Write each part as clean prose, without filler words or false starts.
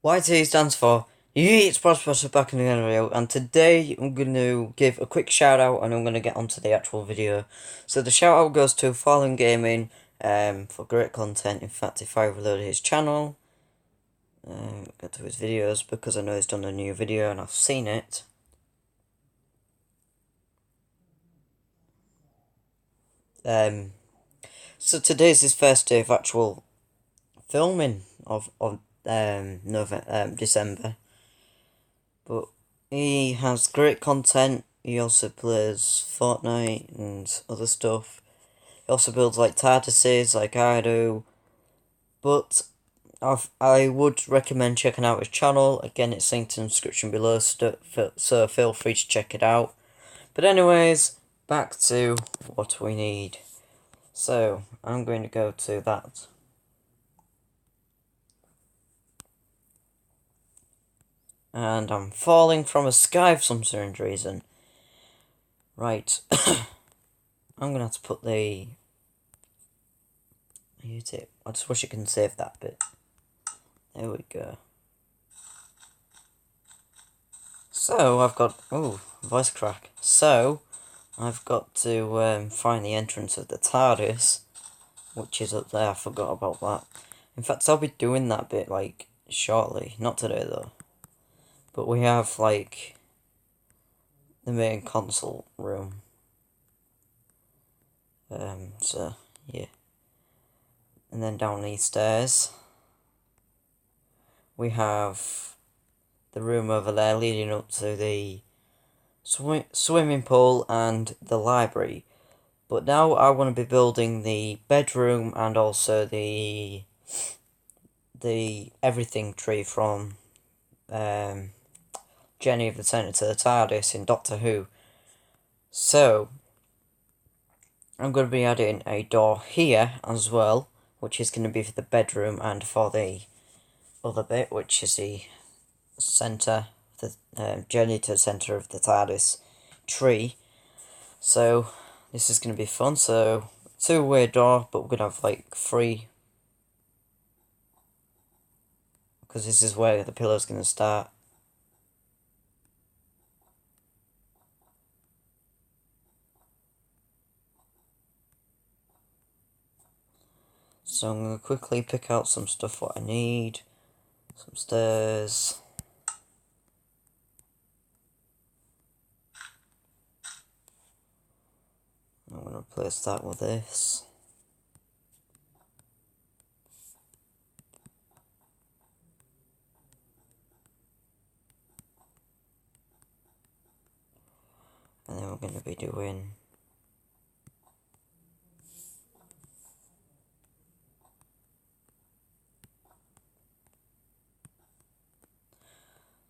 YT stands for Yeets Prosperous back in the video, and today I'm going to give a quick shout out and I'm going to get onto the actual video. So the shout out goes to Fallen Gaming for great content. In fact, if I reload his channel, go to his videos because I know he's done a new video and I've seen it. So today's his first day of actual filming of December. But he has great content. He also plays Fortnite and other stuff. He also builds like Tardises like I do. But I would recommend checking out his channel. Again, it's linked in the description below, so feel free to check it out. But anyways, back to what we need. So, I'm going to go to that. And I'm falling from a sky for some strange reason. Right. I'm going to have to put the... I just wish I can save that bit. There we go. So, I've got... Oh, voice crack. So, I've got to find the entrance of the Tardis, which is up there. I forgot about that. In fact, I'll be doing that bit, like, shortly. Not today, though. But we have, like, the main console room. So, yeah. And then down these stairs, we have the room over there leading up to the swimming pool and the library. But now I want to be building the bedroom and also the everything tree from Journey of the Centre to the TARDIS in Doctor Who. So, I'm going to be adding a door here as well, which is going to be for the bedroom and for the other bit, which is the centre, the Journey to the Centre of the TARDIS tree. So, this is going to be fun. So, two-way door, but we're going to have like three, because this is where the pillow's going to start. So I'm going to quickly pick out some stuff what I need. Some stairs. I'm going to replace that with this. And then we're going to be doing...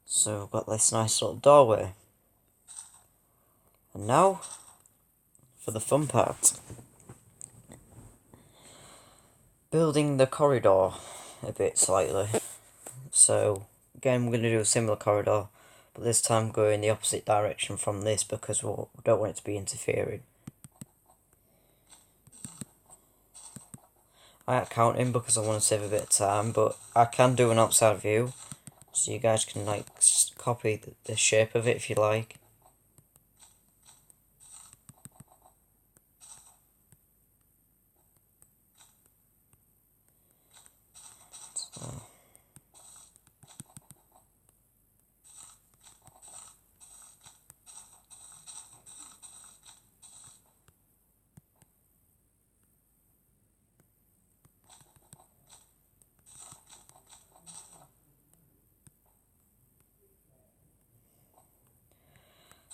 So we've got this nice little doorway. And now, for the fun part. Building the corridor a bit slightly. So, again we're going to do a similar corridor, but this time go in the opposite direction from this because we don't want it to be interfering. I ain't counting because I want to save a bit of time, but I can do an outside view. So you guys can like copy the shape of it if you like.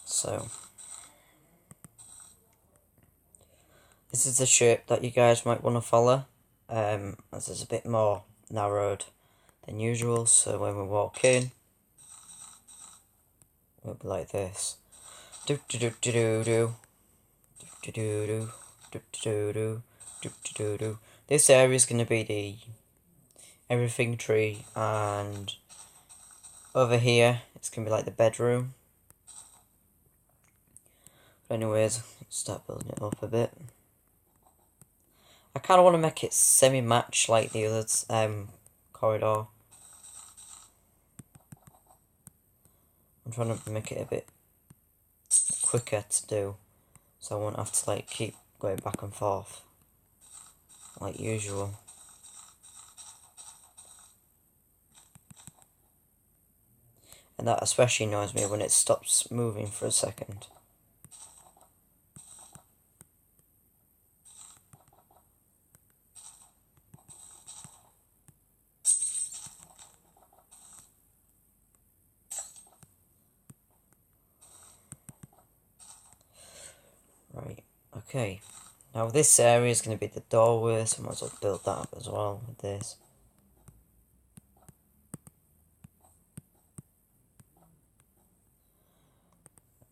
So this is the shape that you guys might want to follow, as it's a bit more narrowed than usual. So when we walk in, it'll be like this. Do do do do do do do do do do do do do do. This area is going to be the everything tree, and over here it's going to be like the bedroom. But anyways, let's start building it up a bit. I kind of want to make it semi-match like the other corridor. I'm trying to make it a bit quicker to do, so I won't have to like keep going back and forth like usual. And that especially annoys me when it stops moving for a second. Right, okay. Now this area is going to be the doorway, so I might as well build that up as well with this.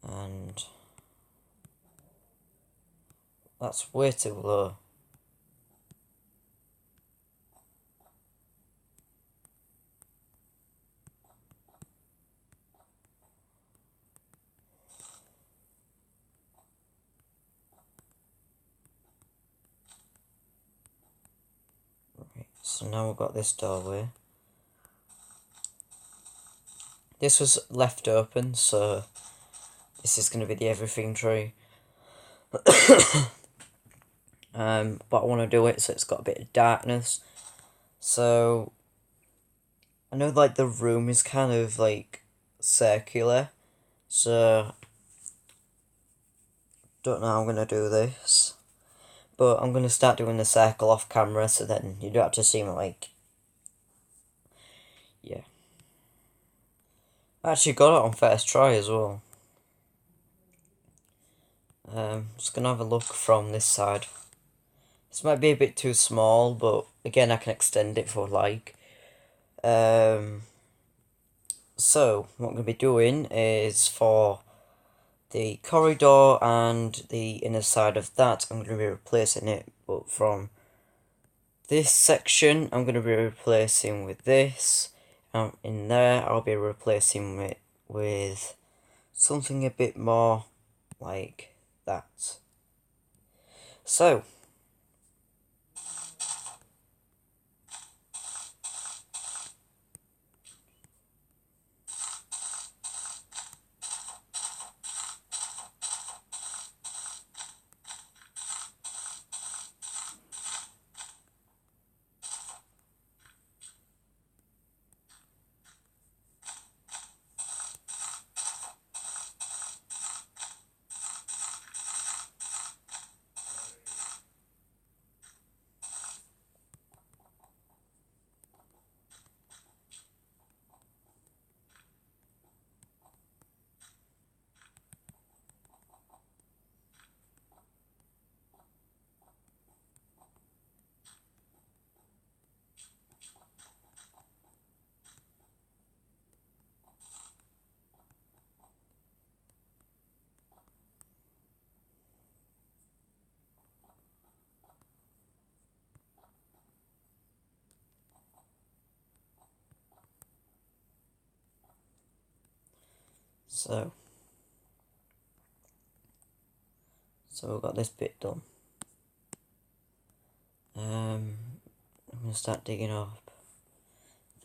And that's way too low. Right, so now we've got this doorway. This was left open, so this is going to be the everything tree. But I want to do it so it's got a bit of darkness. So I know like the room is kind of like circular, so don't know how I'm gonna do this, but I'm gonna start doing the circle off camera, so then you don't have to see me like, yeah. I actually got it on first try as well. Just gonna have a look from this side. This might be a bit too small, but again I can extend it for like. So what I'm gonna be doing is for the corridor and the inner side of that, I'm going to be replacing it, but from this section I'm going to be replacing with this, and in there I'll be replacing it with something a bit more like that. So so we've got this bit done. I'm going to start digging up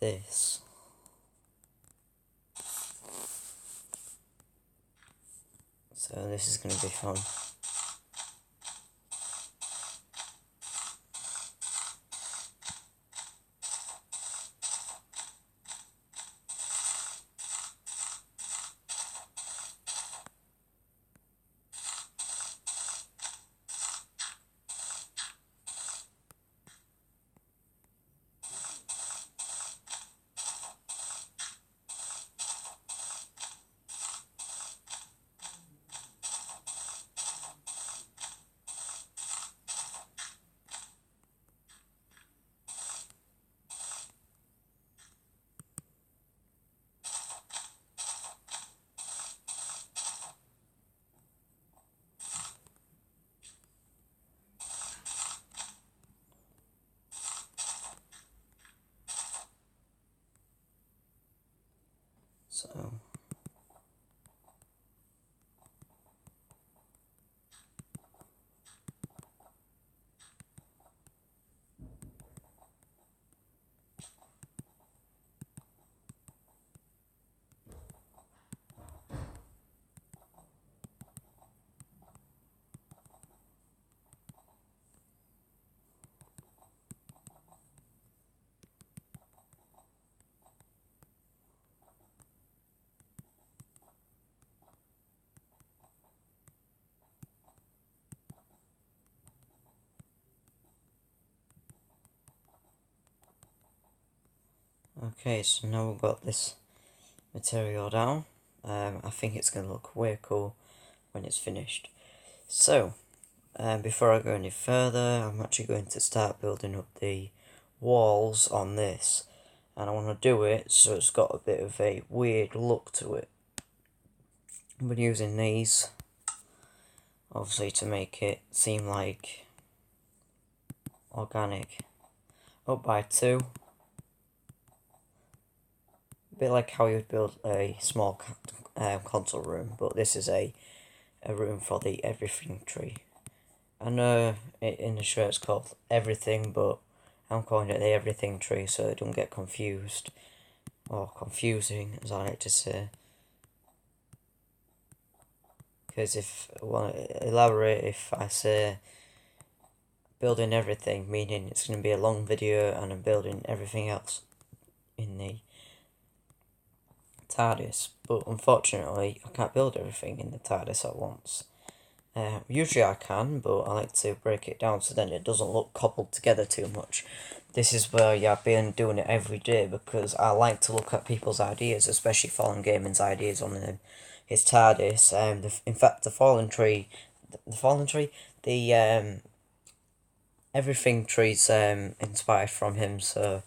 this. So this is going to be fun. So Okay, so now we've got this material down. I think it's going to look way cool when it's finished. So, before I go any further, I'm actually going to start building up the walls on this. And I want to do it so it's got a bit of a weird look to it. I've been using these, obviously, to make it seem like organic. Up by 2. A bit like how you'd build a small console room, but this is a room for the everything tree. I know in the show it's called everything, but I'm calling it the everything tree so it don't get confused, or confusing as I like to say. Because if I want to elaborate, if I say building everything, meaning it's going to be a long video and I'm building everything else in the Tardis, but unfortunately I can't build everything in the Tardis at once. Usually I can, but I like to break it down so then it doesn't look cobbled together too much. This is where I've been doing it every day because I like to look at people's ideas, especially Fallen Gaming's ideas on his TARDIS. In fact, the everything tree's inspired from him, so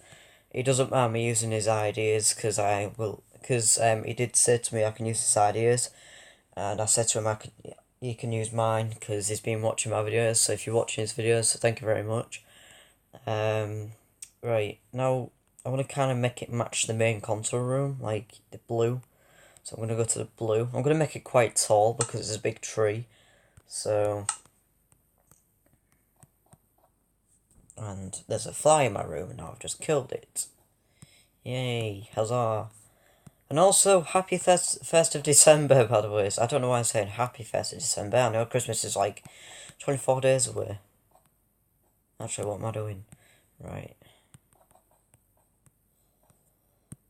it doesn't mind me using his ideas because he did say to me I can use his ideas, and I said to him you can use mine because he's been watching my videos. So if you're watching his videos, so thank you very much. Right, now I want to kind of make it match the main console room, like the blue. So I'm going to go to the blue. I'm going to make it quite tall because it's a big tree. So, and there's a fly in my room and now I've just killed it. Yay, huzzah. And also, happy 1st of December, by the way. So I don't know why I'm saying happy 1st of December. I know Christmas is like 24 days away. Actually, what am I doing? Right.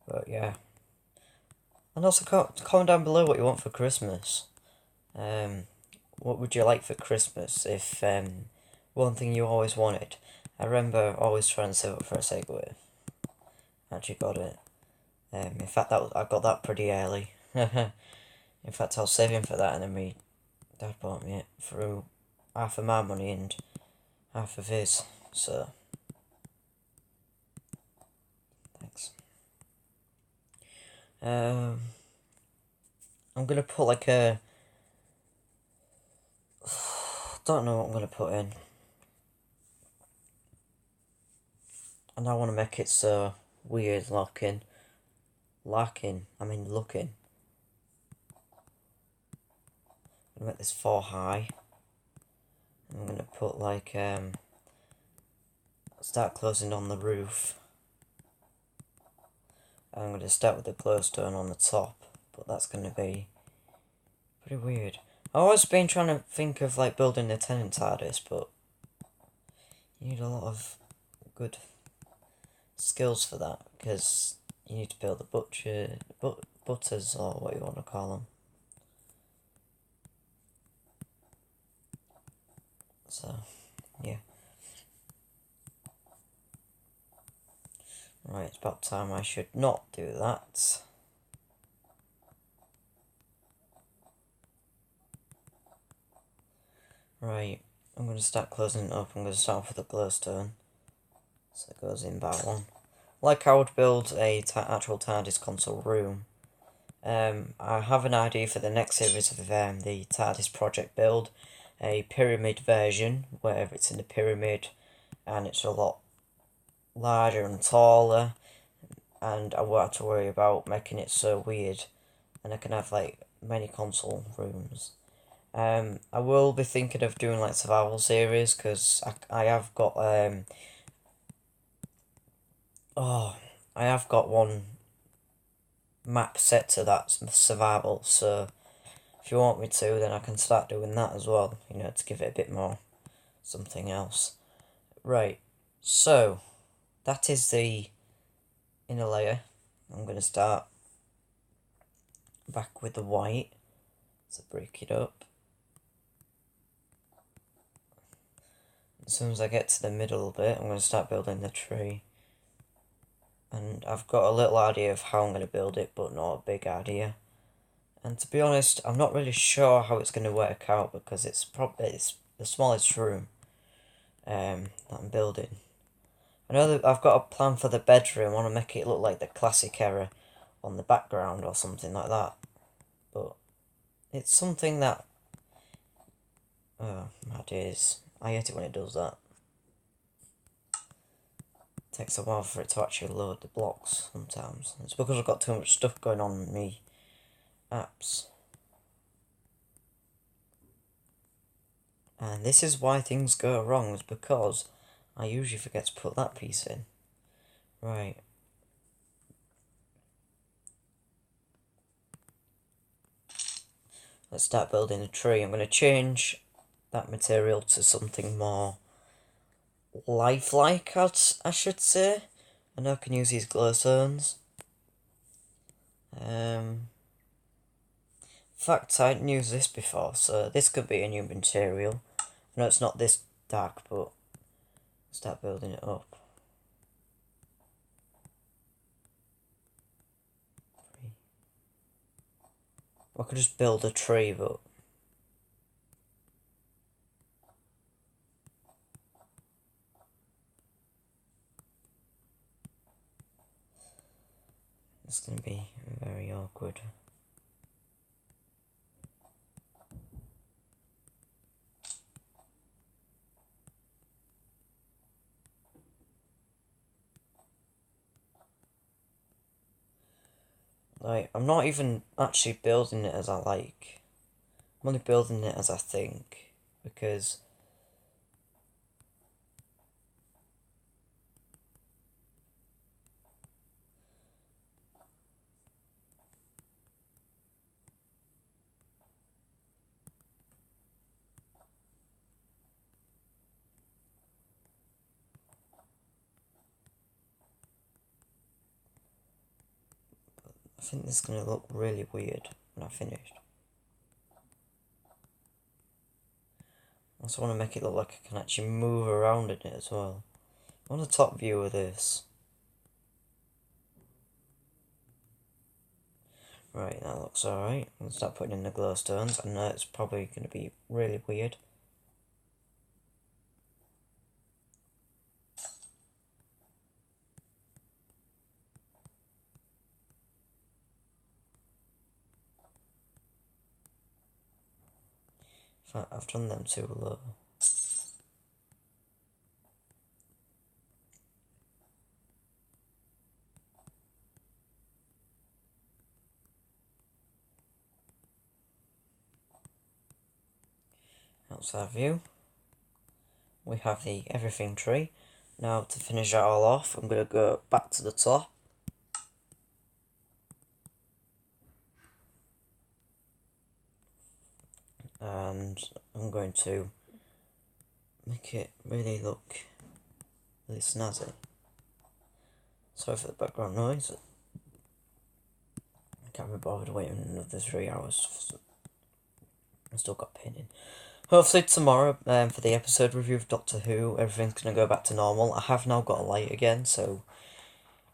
But yeah. And also, comment down below what you want for Christmas. What would you like for Christmas if one thing you always wanted? I remember always trying to save up for a Segway. Actually got it. In fact, I got that pretty early. In fact, I was saving for that, and then my dad bought me it through half of my money and half of his. So, thanks. I'm gonna put like a. Don't know what I'm gonna put in. And I want to make it so weird looking. Looking. I'm gonna make this 4 high. I'm gonna put like start closing on the roof. I'm gonna start with the glowstone on the top, but that's gonna be pretty weird. I've always been trying to think of like building a tenant TARDIS, but you need a lot of good skills for that because you need to build the butters or what you want to call them. So, yeah. Right, it's about time I should not do that. Right, I'm going to start closing it up. I'm going to start off with a glowstone. So it goes in by 1. Like I would build a actual TARDIS console room. I have an idea for the next series of the TARDIS project build. A pyramid version, where it's in a pyramid and it's a lot larger and taller. And I won't have to worry about making it so weird. And I can have like many console rooms. I will be thinking of doing like survival series because I have got I have got one map set to that survival, so if you want me to, then I can start doing that as well, you know, to give it a bit more something else. Right, so that is the inner layer. I'm going to start back with the white to break it up. As soon as I get to the middle bit, I'm going to start building the tree. and I've got a little idea of how I'm going to build it, but not a big idea. And to be honest, I'm not really sure how it's going to work out, because it's the smallest room that I'm building. I know that I've got a plan for the bedroom. I want to make it look like the classic era on the background or something like that. But it's something that... oh, my days. I hate it when it does that. It takes a while for it to actually load the blocks sometimes. It's because I've got too much stuff going on in me apps. And this is why things go wrong, is because I usually forget to put that piece in. Right. Let's start building a tree. I'm going to change that material to something more lifelike, I should say. I know I can use these glowstones. In fact, I hadn't used this before, so this could be a new material. I know it's not this dark, but start building it up. I could just build a tree, but it's going to be very awkward. Like, I'm not even actually building it as I like. I'm only building it as I think, because I think this is going to look really weird when I finish. I also want to make it look like I can actually move around in it as well. I want a top view of this. Right, that looks alright. I'm going to start putting in the glowstones. I know it's probably going to be really weird. In fact, I've done them too low. Outside view. We have the everything tree. Now to finish that all off, I'm going to go back to the top. And I'm going to make it really look really snazzy. Sorry for the background noise. I can't be bothered waiting another 3 hours. I've still got painting. Hopefully tomorrow, for the episode review of Doctor Who, everything's going to go back to normal. I have now got a light again, so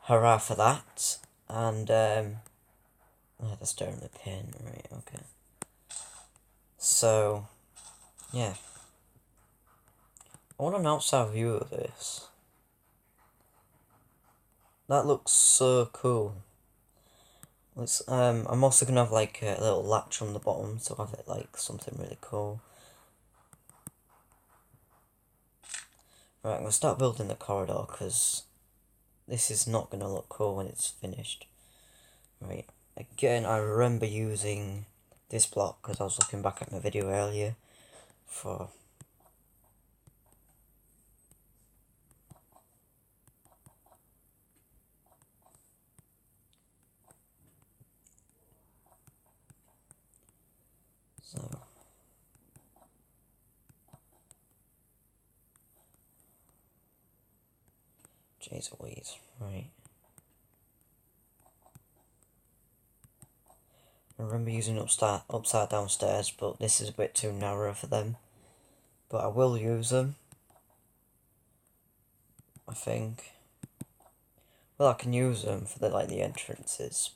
hurrah for that. And, oh, they're stirring the pin, right, okay. So, yeah. I want an outside view of this. That looks so cool. I'm also going to have like a little latch on the bottom to have it like something really cool. Right, I'm going to start building the corridor, because this is not going to look cool when it's finished. Right, again, I remember using this block because I was looking back at my video earlier for... so... Jeez Louise, right. I remember using upside down stairs, but this is a bit too narrow for them. But I will use them, I think. Well, I can use them for the entrances.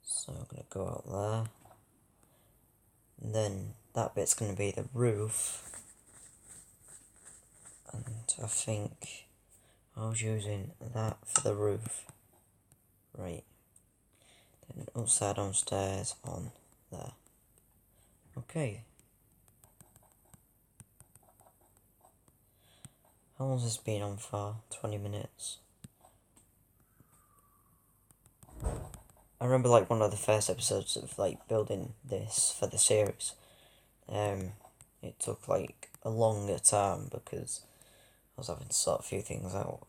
So I'm gonna go out there. And then that bit's gonna be the roof. And I think I was using that for the roof. Right. Then upside down stairs on there. Okay. How long has this been on for? 20 minutes. I remember one of the first episodes of building this for the series. It took a longer time because I was having to sort a few things out.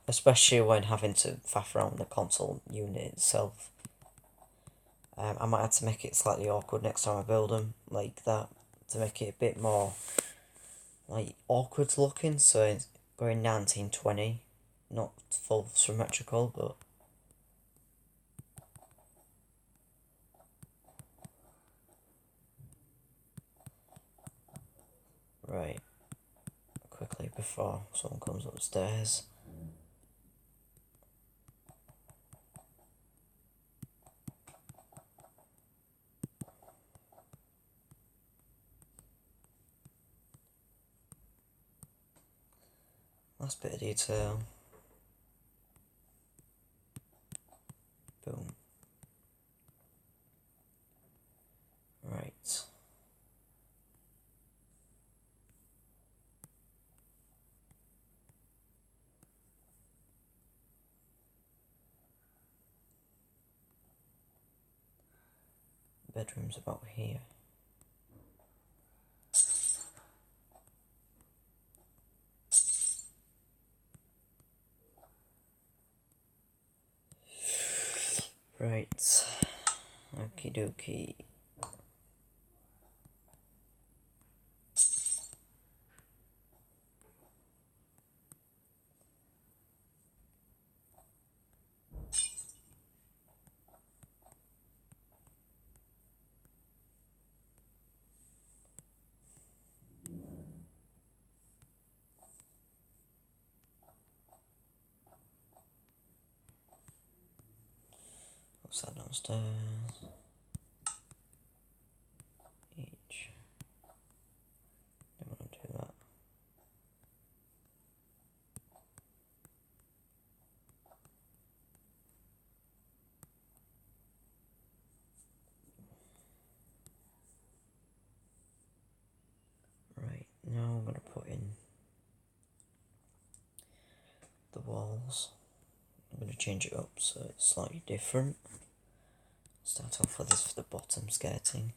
Especially when having to faff around the console unit itself. I might have to make it slightly awkward next time I build them, like that, to make it a bit more, awkward looking, so it's going 1920, not full symmetrical, but... Right, quickly before someone comes upstairs. Last bit of detail. Boom. Right. Bedroom's about here. Right. Okie dokie. What's that downstairs? Each. Don't want to do that. Right, now I'm going to put in the walls. I'm going to change it up so it's slightly different. Start off with this for the bottom skirting.